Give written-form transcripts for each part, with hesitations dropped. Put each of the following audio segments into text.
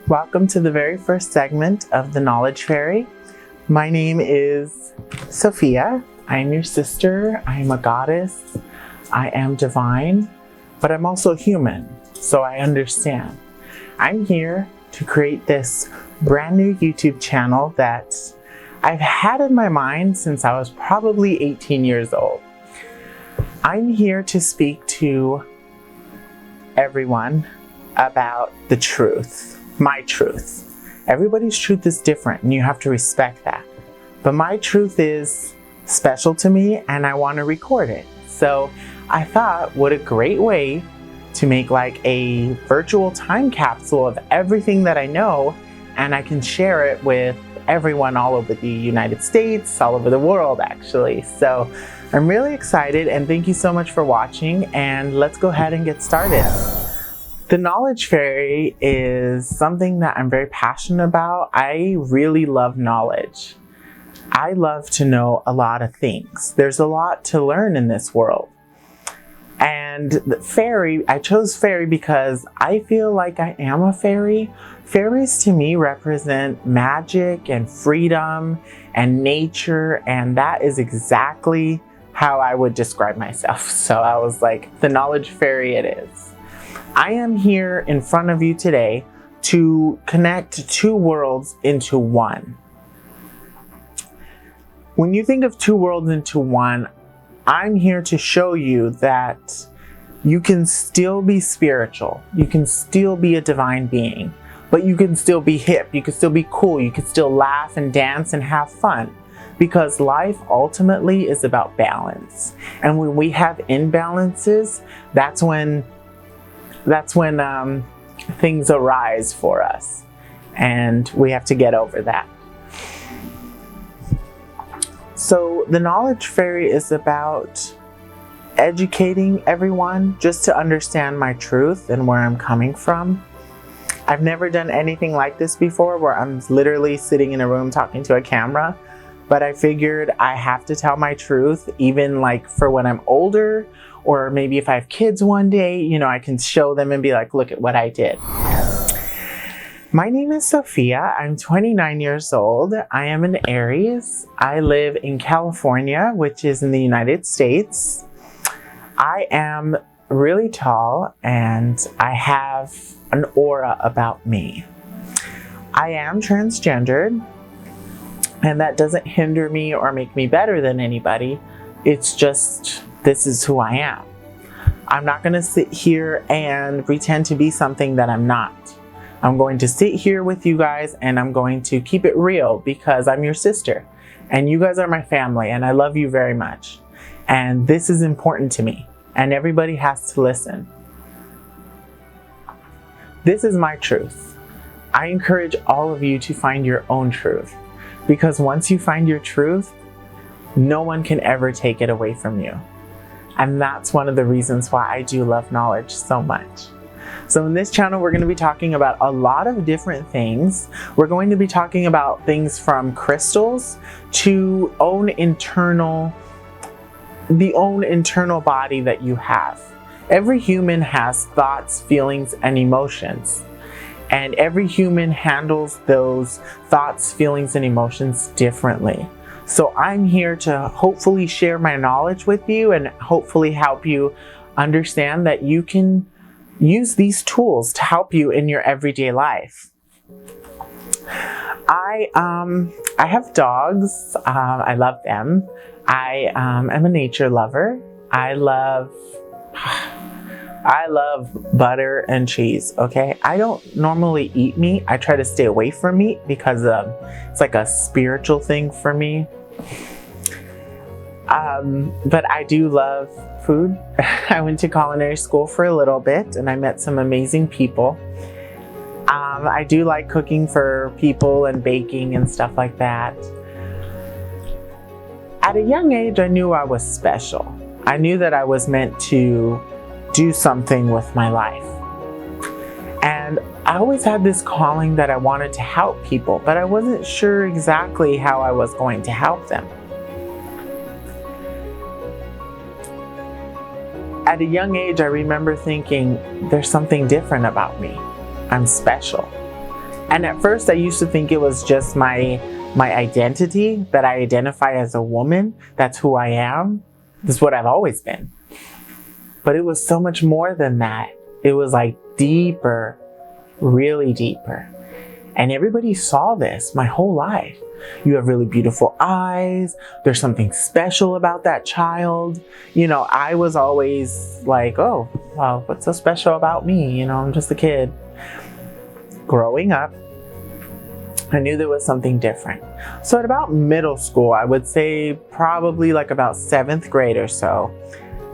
Welcome to the very first segment of the Knowledge Fairy. My name is Sophia. I am your sister. I am a goddess. I am divine, but I'm also human, so I understand. I'm here to create this brand new YouTube channel that I've had in my mind since I was probably 18 years old. I'm here to speak to everyone about the truth. My truth. Everybody's truth is different and you have to respect that. But my truth is special to me and I want to record it. So I thought, what a great way to make like a virtual time capsule of everything that I know, and I can share it with everyone all over the United States, all over the world actually. So I'm really excited and thank you so much for watching, and let's go ahead and get started. The Knowledge Fairy is something that I'm very passionate about. I really love knowledge. I love to know a lot of things. There's a lot to learn in this world. And the fairy, I chose fairy because I feel like I am a fairy. Fairies to me represent magic and freedom and nature, and that is exactly how I would describe myself. So I was like, the Knowledge Fairy it is. I am here in front of you today to connect two worlds into one. When you think of two worlds into one, I'm here to show you that you can still be spiritual, you can still be a divine being, but you can still be hip, you can still be cool, you can still laugh and dance and have fun. Because life ultimately is about balance. And when we have imbalances, that's when things arise for us, and we have to get over that. So the Knowledge Fairy is about educating everyone just to understand my truth and where I'm coming from. I've never done anything like this before where I'm literally sitting in a room talking to a camera, but I figured I have to tell my truth, even like for when I'm older, or maybe if I have kids one day, you know, I can show them and be like, look at what I did. My name is Sophia. I'm 29 years old. I am an Aries. I live in California, which is in the United States. I am really tall and I have an aura about me. I am transgendered, and that doesn't hinder me or make me better than anybody. It's just, this is who I am. I'm not going to sit here and pretend to be something that I'm not. I'm going to sit here with you guys and I'm going to keep it real because I'm your sister and you guys are my family and I love you very much. And this is important to me and everybody has to listen. This is my truth. I encourage all of you to find your own truth, because once you find your truth, no one can ever take it away from you. And that's one of the reasons why I do love knowledge so much. So in this channel, we're going to be talking about a lot of different things. We're going to be talking about things from crystals to the own internal body that you have. Every human has thoughts, feelings, and emotions. And every human handles those thoughts, feelings, and emotions differently. So I'm here to hopefully share my knowledge with you and hopefully help you understand that you can use these tools to help you in your everyday life. I have dogs. I love them. I am a nature lover. I love butter and cheese, okay? I don't normally eat meat. I try to stay away from meat because it's like a spiritual thing for me. But I do love food. I went to culinary school for a little bit and I met some amazing people. I do like cooking for people and baking and stuff like that. At a young age, I knew I was special. I knew that I was meant to do something with my life. And I always had this calling that I wanted to help people, but I wasn't sure exactly how I was going to help them. At a young age, I remember thinking, there's something different about me. I'm special. And at first, I used to think it was just my identity, that I identify as a woman. That's who I am. This is what I've always been. But it was so much more than that. It was like deeper, really deeper. And everybody saw this my whole life. You have really beautiful eyes. There's something special about that child. You know, I was always like, oh, well, what's so special about me? You know, I'm just a kid. Growing up, I knew there was something different. So at about middle school, I would say probably like about 7th grade or so,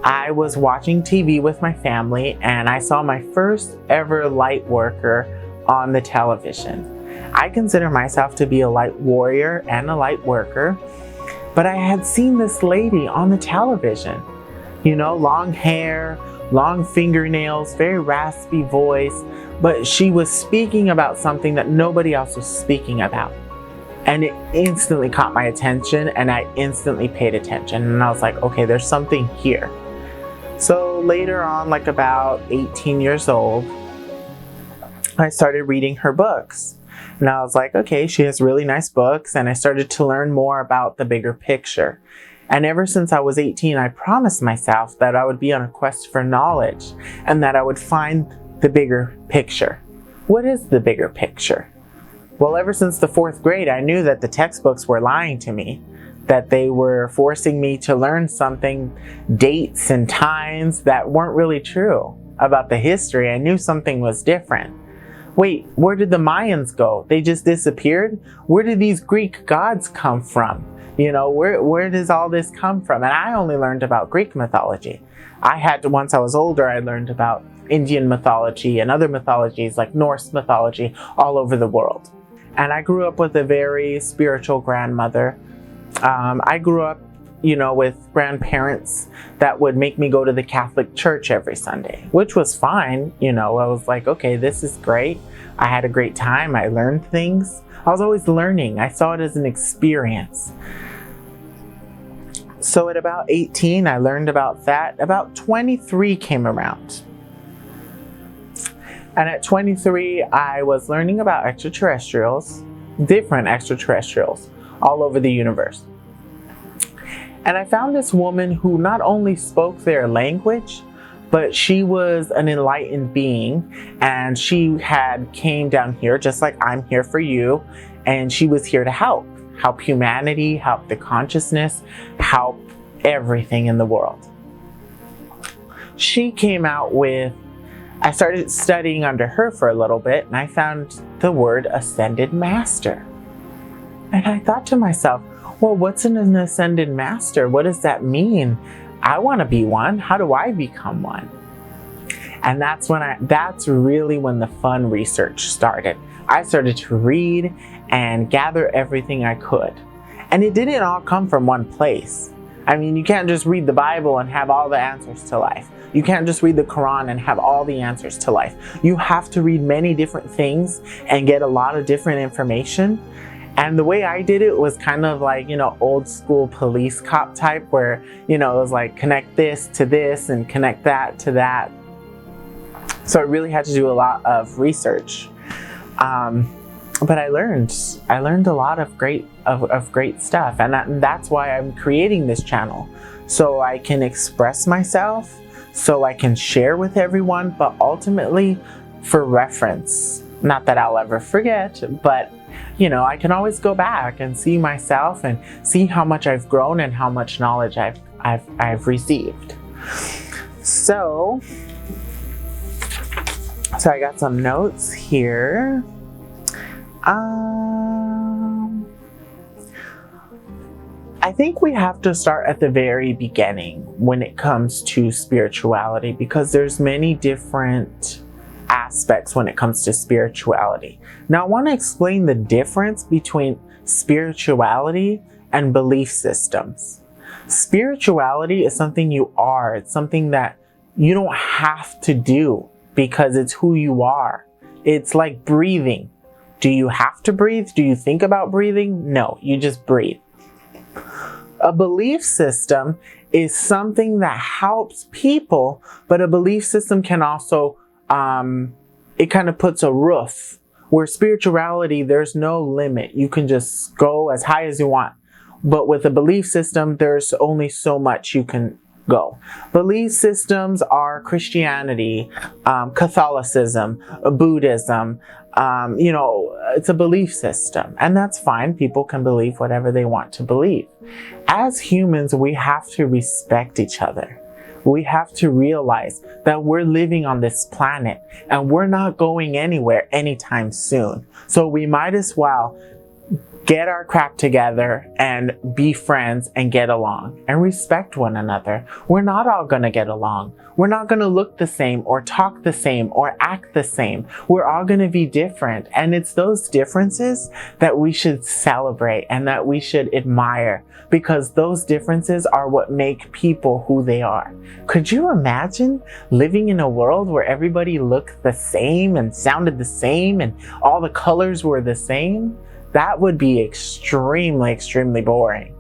I was watching TV with my family and I saw my first ever light worker on the television. I consider myself to be a light warrior and a light worker, but I had seen this lady on the television. You know, long hair, long fingernails, very raspy voice, but she was speaking about something that nobody else was speaking about. And it instantly caught my attention and I instantly paid attention. And I was like, okay, there's something here. So later on, like about 18 years old, I started reading her books. And I was like, okay, she has really nice books. And I started to learn more about the bigger picture. And ever since I was 18, I promised myself that I would be on a quest for knowledge and that I would find the bigger picture. What is the bigger picture? Well, ever since the 4th grade, I knew that the textbooks were lying to me, that they were forcing me to learn something, dates and times that weren't really true about the history. I knew something was different. Wait, where did the Mayans go? They just disappeared? Where did these Greek gods come from? You know, where does all this come from? And I only learned about Greek mythology. Once I was older, I learned about Indian mythology and other mythologies like Norse mythology all over the world. And I grew up with a very spiritual grandmother. I grew up, you know, with grandparents that would make me go to the Catholic Church every Sunday, which was fine. You know, I was like, okay, this is great. I had a great time. I learned things. I was always learning. I saw it as an experience. So at about 18, I learned about that. About 23 came around. And at 23, I was learning about extraterrestrials, different extraterrestrials, all over the universe. And I found this woman who not only spoke their language, but she was an enlightened being, and she came down here just like I'm here for you, and she was here to help humanity, help the consciousness, help everything in the world. She came out with, I started studying under her for a little bit, and I found the word ascended master. And I thought to myself, well, what's an ascended master? What does that mean? I want to be one. How do I become one? And that's really when the fun research started. I started to read and gather everything I could. And it didn't all come from one place. I mean, you can't just read the Bible and have all the answers to life. You can't just read the Quran and have all the answers to life. You have to read many different things and get a lot of different information. And the way I did it was kind of like, you know, old school police cop type where, you know, it was like connect this to this and connect that to that. So I really had to do a lot of research. But I learned a lot of great stuff. And that's why I'm creating this channel. So I can express myself, so I can share with everyone, but ultimately for reference. Not that I'll ever forget, but you know, I can always go back and see myself and see how much I've grown and how much knowledge I've received. So I got some notes here. I think we have to start at the very beginning when it comes to spirituality, because there's many different aspects when it comes to spirituality. Now, I want to explain the difference between spirituality and belief systems. Spirituality is something you are. It's something that you don't have to do because it's who you are. It's like breathing. Do you have to breathe? Do you think about breathing? No, you just breathe. A belief system is something that helps people, but a belief system can also, it kind of puts a roof. Where spirituality, there's no limit. You can just go as high as you want. But with a belief system, there's only so much you can go. Belief systems are Christianity, Catholicism, Buddhism. It's a belief system, and that's fine. People can believe whatever they want to believe. As humans, we have to respect each other. We have to realize that we're living on this planet and we're not going anywhere anytime soon. So we might as well get our crap together and be friends and get along and respect one another. We're not all going to get along. We're not going to look the same or talk the same or act the same. We're all going to be different. And it's those differences that we should celebrate and that we should admire, because those differences are what make people who they are. Could you imagine living in a world where everybody looked the same and sounded the same and all the colors were the same? That would be extremely, extremely boring.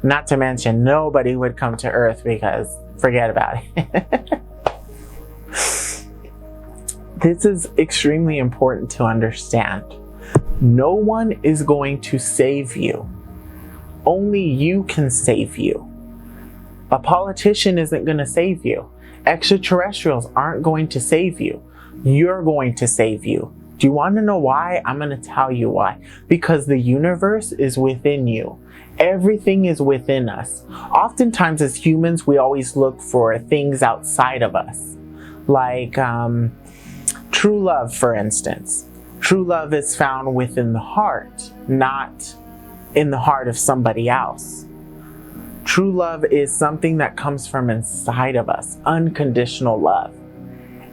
Not to mention, nobody would come to Earth because forget about it. This is extremely important to understand. No one is going to save you. Only you can save you. A politician isn't going to save you. Extraterrestrials aren't going to save you. You're going to save you. Do you want to know why? I'm going to tell you why. Because the universe is within you. Everything is within us. Oftentimes as humans, we always look for things outside of us. Like true love, for instance. True love is found within the heart, not in the heart of somebody else. True love is something that comes from inside of us, unconditional love.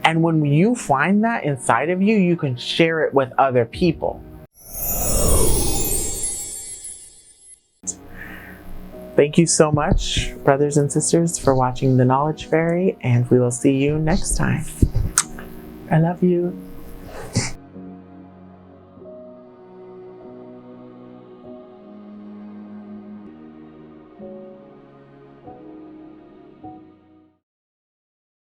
And when you find that inside of you, you can share it with other people. Thank you so much, brothers and sisters, for watching The Knowledge Fairy, and we will see you next time. I love you.